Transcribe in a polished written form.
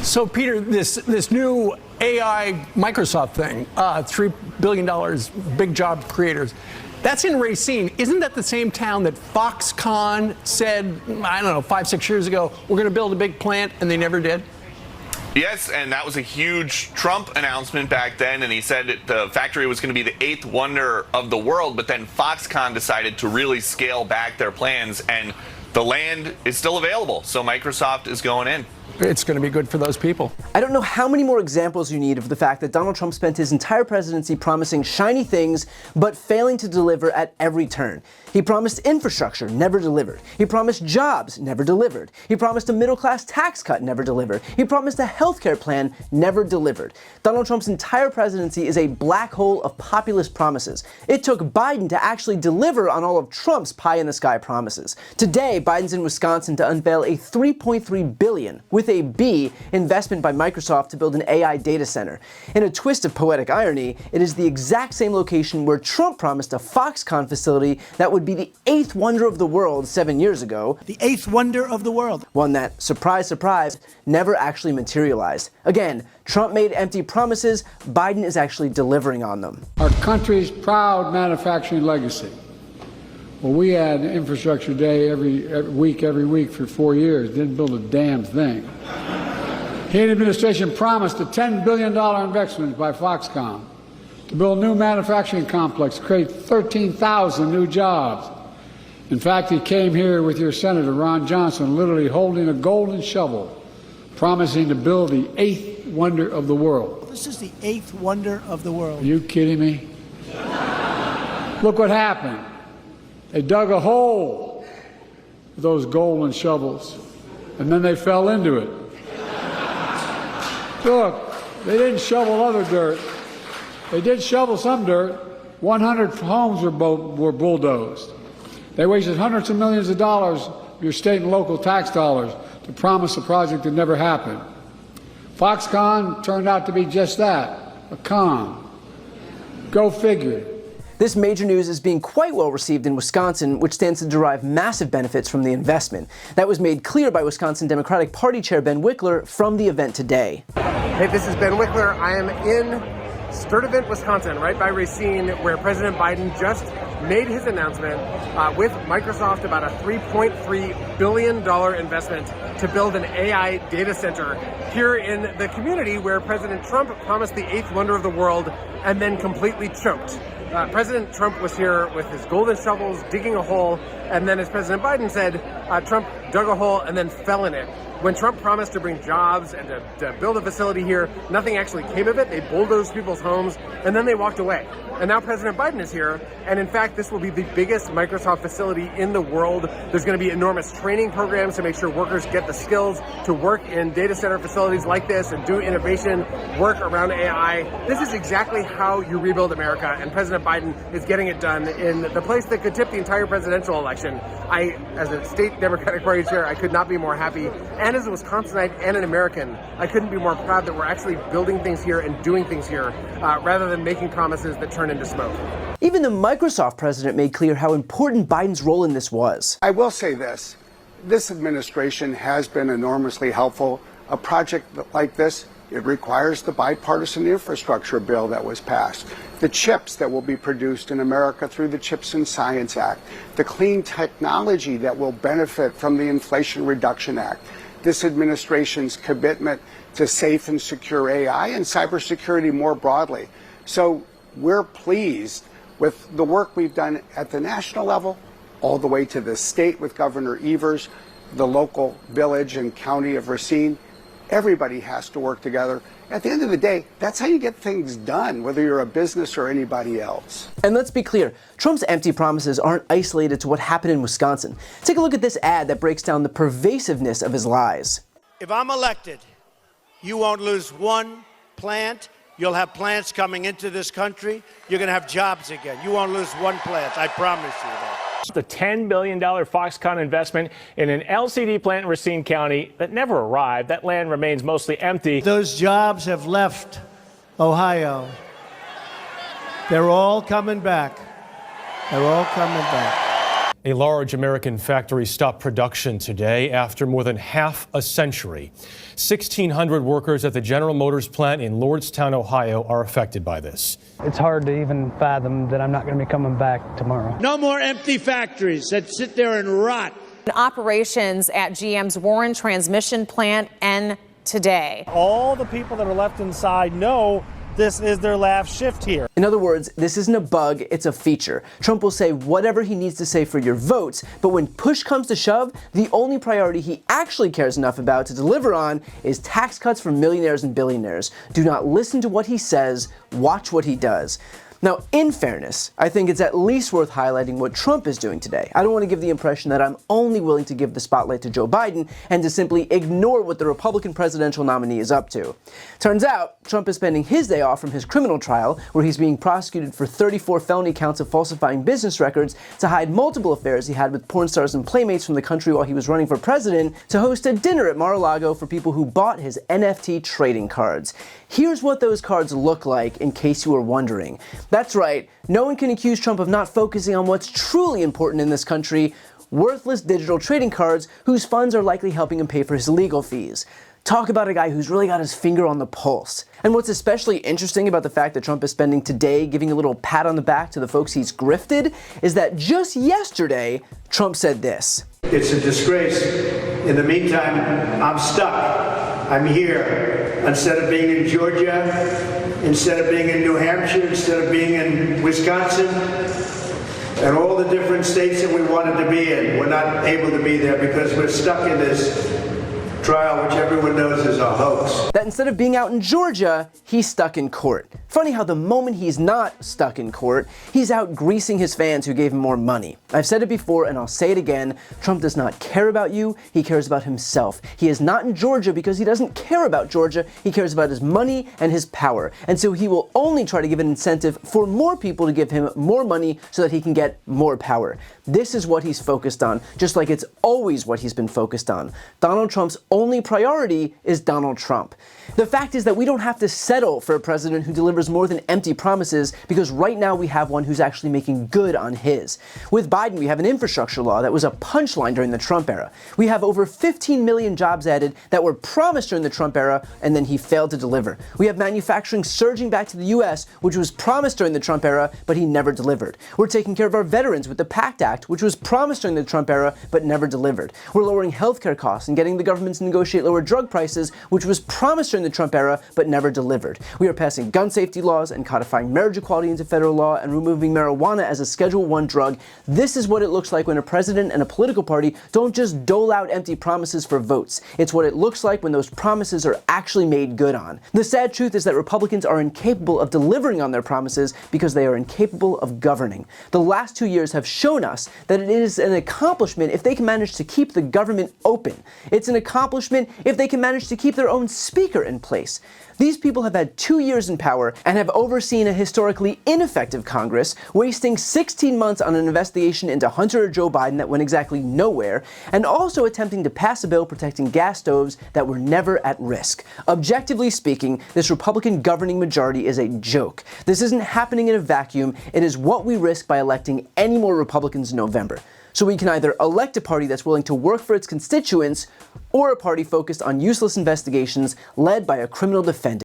So, Peter, this new AI Microsoft thing, $3 billion, big job creators, that's in Racine. Isn't that the same town that Foxconn said, I don't know, 5-6 years ago, we're going to build a big plant, and they never did? Yes, and that was a huge Trump announcement back then, and he said the factory was going to be the 8th wonder of the world, but then Foxconn decided to really scale back their plans, and the land is still available, so Microsoft is going in. It's going to be good for those people. I don't know how many more examples you need of the fact that Donald Trump spent his entire presidency promising shiny things, but failing to deliver at every turn. He promised infrastructure, never delivered. He promised jobs, never delivered. He promised a middle-class tax cut, never delivered. He promised a healthcare plan, never delivered. Donald Trump's entire presidency is a black hole of populist promises. It took Biden to actually deliver on all of Trump's pie-in-the-sky promises. Today, Biden's in Wisconsin to unveil a $3.3 billion, with a B, investment by Microsoft to build an AI data center. In a twist of poetic irony, it is the exact same location where Trump promised a Foxconn facility that would be the 8th wonder of the world 7 years ago. The 8th wonder of the world. One that, surprise, surprise, never actually materialized. Again, Trump made empty promises, Biden is actually delivering on them. Our country's proud manufacturing legacy. Well, we had Infrastructure Day every week for 4 years, didn't build a damn thing. He and the administration promised a $10 billion investment by Foxconn to build a new manufacturing complex, create 13,000 new jobs. In fact, he came here with your Senator, Ron Johnson, literally holding a golden shovel, promising to build the 8th wonder of the world. This is the 8th wonder of the world. Are you kidding me? Look what happened. They dug a hole with those golden shovels, and then they fell into it. Look, they didn't shovel other dirt. They did shovel some dirt. 100 homes were bulldozed. They wasted hundreds of millions of dollars of your state and local tax dollars to promise a project that never happened. Foxconn turned out to be just that, a con. Go figure. This major news is being quite well received in Wisconsin, which stands to derive massive benefits from the investment. That was made clear by Wisconsin Democratic Party Chair Ben Wickler from the event today. Hey, this is Ben Wickler. I am in Sturtevant, Wisconsin, right by Racine, where President Biden just made his announcement with Microsoft about a $3.3 billion investment to build an AI data center here in the community where President Trump promised the 8th wonder of the world and then completely choked. President Trump was here with his golden shovels digging a hole, and then as President Biden said, Trump dug a hole and then fell in it. When Trump promised to bring jobs and to build a facility here, nothing actually came of it. They bulldozed people's homes, and then they walked away. And now President Biden is here, and in fact, this will be the biggest Microsoft facility in the world. There's going to be enormous training programs to make sure workers get the skills to work in data center facilities like this and do innovation work around AI. This is exactly how you rebuild America, and President Biden is getting it done in the place that could tip the entire presidential election. As a state Democratic Party chair, I could not be more happy. And as a Wisconsinite and an American, I couldn't be more proud that we're actually building things here and doing things here rather than making promises that turn into smoke. Even the Microsoft president made clear how important Biden's role in this was. I will say this. This administration has been enormously helpful. A project like this, it requires the bipartisan infrastructure bill that was passed, the chips that will be produced in America through the CHIPS and Science Act, the clean technology that will benefit from the Inflation Reduction Act, this administration's commitment to safe and secure AI and cybersecurity more broadly. So we're pleased with the work we've done at the national level, all the way to the state with Governor Evers, the local village and county of Racine. Everybody has to work together. At the end of the day, that's how you get things done, whether you're a business or anybody else. And let's be clear, Trump's empty promises aren't isolated to what happened in Wisconsin. Take a look at this ad that breaks down the pervasiveness of his lies. If I'm elected, you won't lose one plant. You'll have plants coming into this country. You're going to have jobs again. You won't lose one plant. I promise you that. The $10 billion Foxconn investment in an LCD plant in Racine County that never arrived. That land remains mostly empty. Those jobs have left Ohio. They're all coming back. They're all coming back. A large American factory stopped production today after more than half a century. 1,600 workers at the General Motors plant in Lordstown, Ohio, are affected by this. It's hard to even fathom that I'm not going to be coming back tomorrow. No more empty factories that sit there and rot. Operations at GM's Warren transmission plant end today. All the people that are left inside know this is their last shift here. In other words, this isn't a bug, it's a feature. Trump will say whatever he needs to say for your votes, but when push comes to shove, the only priority he actually cares enough about to deliver on is tax cuts for millionaires and billionaires. Do not listen to what he says, watch what he does. Now, in fairness, I think it's at least worth highlighting what Trump is doing today. I don't want to give the impression that I'm only willing to give the spotlight to Joe Biden and to simply ignore what the Republican presidential nominee is up to. Turns out, Trump is spending his day off from his criminal trial, where he's being prosecuted for 34 felony counts of falsifying business records, to hide multiple affairs he had with porn stars and playmates from the country while he was running for president, to host a dinner at Mar-a-Lago for people who bought his NFT trading cards. Here's what those cards look like, in case you were wondering. That's right, no one can accuse Trump of not focusing on what's truly important in this country: worthless digital trading cards whose funds are likely helping him pay for his legal fees. Talk about a guy who's really got his finger on the pulse. And what's especially interesting about the fact that Trump is spending today giving a little pat on the back to the folks he's grifted is that just yesterday, Trump said this. It's a disgrace. In the meantime, I'm stuck. I'm here. Instead of being in Georgia, instead of being in New Hampshire, instead of being in Wisconsin, and all the different states that we wanted to be in, we're not able to be there because we're stuck in this trial, which everyone knows is a hoax. That instead of being out in Georgia, he's stuck in court. Funny how the moment he's not stuck in court, he's out greasing his fans who gave him more money. I've said it before and I'll say it again, Trump does not care about you, he cares about himself. He is not in Georgia because he doesn't care about Georgia, he cares about his money and his power. And so he will only try to give an incentive for more people to give him more money so that he can get more power. This is what he's focused on, just like it's always what he's been focused on. Donald Trump's only priority is Donald Trump. The fact is that we don't have to settle for a president who delivers more than empty promises, because right now we have one who's actually making good on his. With Biden, we have an infrastructure law that was a punchline during the Trump era. We have over 15 million jobs added that were promised during the Trump era, and then he failed to deliver. We have manufacturing surging back to the US, which was promised during the Trump era, but he never delivered. We're taking care of our veterans with the PACT Act, which was promised during the Trump era, but never delivered. We're lowering healthcare costs and getting the government to negotiate lower drug prices, which was promised during the Trump era, but never delivered. We are passing gun safety laws and codifying marriage equality into federal law and removing marijuana as a Schedule I drug. This is what it looks like when a president and a political party don't just dole out empty promises for votes. It's what it looks like when those promises are actually made good on. The sad truth is that Republicans are incapable of delivering on their promises because they are incapable of governing. The last 2 years have shown us that it is an accomplishment if they can manage to keep the government open. It's an accomplishment if they can manage to keep their own speaker in place. These people have had 2 years in power and have overseen a historically ineffective Congress, wasting 16 months on an investigation into Hunter or Joe Biden that went exactly nowhere, and also attempting to pass a bill protecting gas stoves that were never at risk. Objectively speaking, this Republican governing majority is a joke. This isn't happening in a vacuum. It is what we risk by electing any more Republicans in November. So we can either elect a party that's willing to work for its constituents, or a party focused on useless investigations led by a criminal defendant.